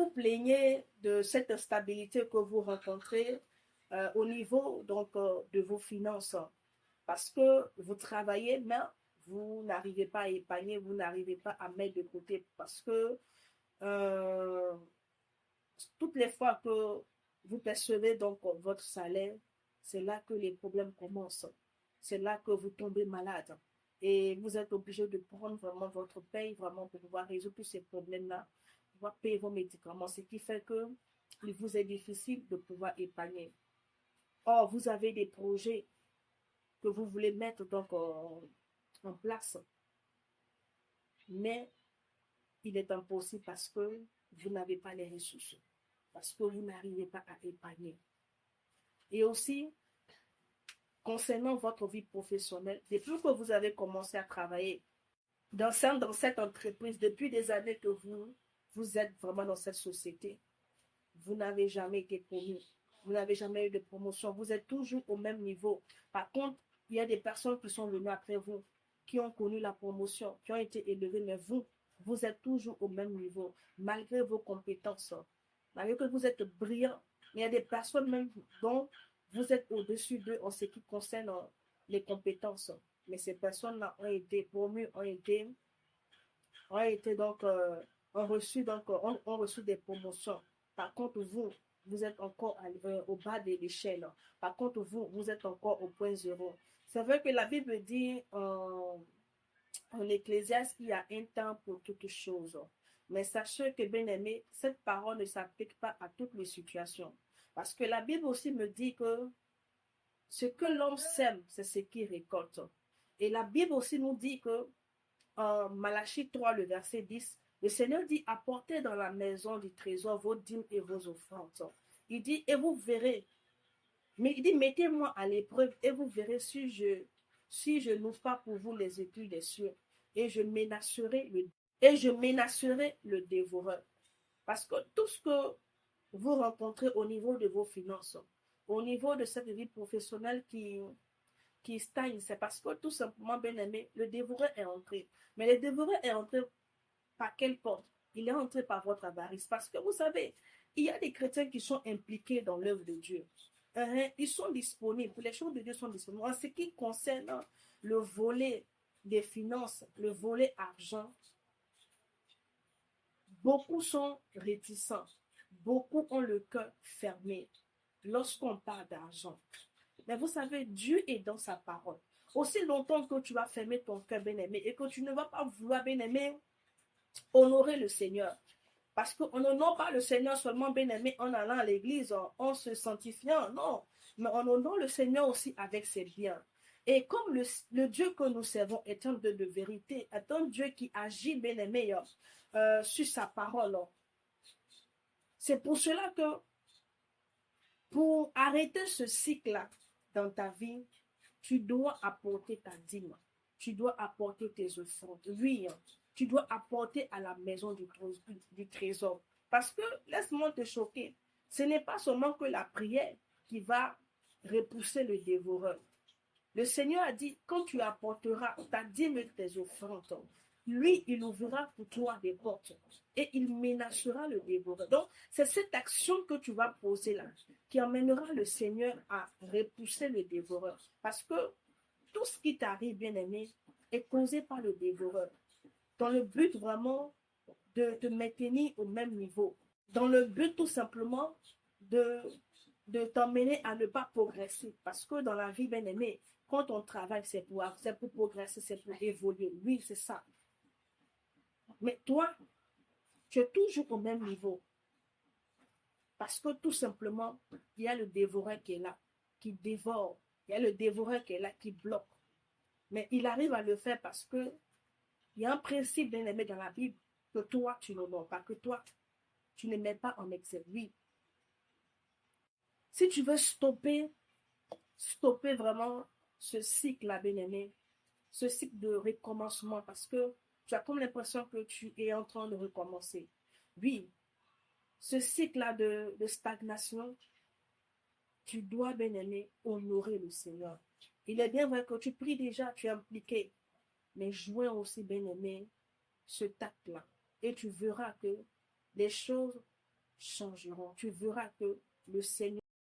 vous plaignez de cette instabilité que vous rencontrez au niveau donc, de vos finances, parce que vous travaillez, mais vous n'arrivez pas à épargner, vous n'arrivez pas à mettre de côté, parce que euh, toutes les fois que vous percevez donc votre salaire, c'est là que les problèmes commencent. C'est là que vous tombez malade. Et vous êtes obligé de prendre vraiment votre paye vraiment pour pouvoir résoudre tous ces problèmes-là, pouvoir payer vos médicaments, ce qui fait que il vous est difficile de pouvoir épargner. Or, vous avez des projets que vous voulez mettre donc en place, mais il est impossible parce que vous n'avez pas les ressources, parce que vous n'arrivez pas à épargner. Et aussi, concernant votre vie professionnelle, depuis que vous avez commencé à travailler dans cette entreprise, depuis des années que vous êtes vraiment dans cette société, vous n'avez jamais été promu, vous n'avez jamais eu de promotion, vous êtes toujours au même niveau. Par contre, il y a des personnes qui sont venues après vous, qui ont connu la promotion, qui ont été élevées, mais vous êtes toujours au même niveau, malgré vos compétences. Malgré que vous êtes brillant, il y a des personnes même dont vous êtes au-dessus d'eux en ce qui concerne les compétences. Mais ces personnes-là ont été promues, ont été donc, ont reçu des promotions. Par contre, vous êtes encore au bas de l'échelle. Par contre, vous êtes encore au point zéro. C'est vrai que la Bible dit en Ecclésiaste qu'il y a un temps pour toutes choses. Mais sachez que, bien aimé, cette parole ne s'applique pas à toutes les situations. Parce que la Bible aussi me dit que ce que l'homme sème, c'est ce qu'il récolte. Et la Bible aussi nous dit que, en Malachie 3, le verset 10, le Seigneur dit, apportez dans la maison du trésor vos dîmes et vos offrandes. Il dit, et vous verrez. Mais il dit, mettez-moi à l'épreuve et vous verrez si je n'ouvre pas pour vous les écluses des cieux. Et je menacerai le dévoreur. Parce que tout ce que vous rencontrez au niveau de vos finances, au niveau de cette vie professionnelle qui stagne, c'est parce que tout simplement, bien aimé, le dévoreur est entré. Mais le dévoreur est entré par quelle porte? Il est entré par votre avarice. Parce que vous savez, il y a des chrétiens qui sont impliqués dans l'œuvre de Dieu. Ils sont disponibles, les choses de Dieu sont disponibles. En ce qui concerne le volet des finances, le volet argent, beaucoup sont réticents. Beaucoup ont le cœur fermé lorsqu'on parle d'argent. Mais vous savez, Dieu est dans sa parole. Aussi longtemps que tu vas fermer ton cœur, bien-aimé, et que tu ne vas pas vouloir, bien-aimé, honorer le Seigneur. Parce qu'on n'honore pas le Seigneur seulement, bien-aimé, en allant à l'église, en se sanctifiant, non. Mais on honore le Seigneur aussi avec ses biens. Et comme le Dieu que nous servons est un Dieu de vérité, est un Dieu qui agit, bien-aimé, sur sa parole. C'est pour cela que, pour arrêter ce cycle-là dans ta vie, tu dois apporter ta dîme. Tu dois apporter tes offrandes. Oui, tu dois apporter à la maison du trésor. Parce que, laisse-moi te choquer, ce n'est pas seulement que la prière qui va repousser le dévoreur. Le Seigneur a dit, quand tu apporteras ta dîme et tes offrandes, lui, il ouvrira pour toi des portes et il menacera le dévoreur. Donc, c'est cette action que tu vas poser là qui amènera le Seigneur à repousser le dévoreur. Parce que tout ce qui t'arrive, bien-aimé, est causé par le dévoreur. Dans le but vraiment de te maintenir au même niveau. Dans le but tout simplement de t'emmener à ne pas progresser. Parce que dans la vie, bien-aimé, quand on travaille, c'est pour progresser, c'est pour évoluer. Oui, c'est ça. Mais toi, tu es toujours au même niveau. Parce que tout simplement, il y a le dévoreur qui est là, qui dévore. Il y a le dévoreur qui est là, qui bloque. Mais il arrive à le faire parce que il y a un principe bien aimé dans la Bible que toi, tu n'honores pas, que toi, tu ne mets pas en exergue. Oui. Si tu veux stopper vraiment ce cycle-là, bien aimé, ce cycle de recommencement, parce que tu as comme l'impression que tu es en train de recommencer. Oui, ce cycle-là de stagnation, tu dois, bien aimé, honorer le Seigneur. Il est bien vrai que tu pries déjà, tu es impliqué, mais joins aussi, bien aimé, ce tact-là. Et tu verras que les choses changeront. Tu verras que le Seigneur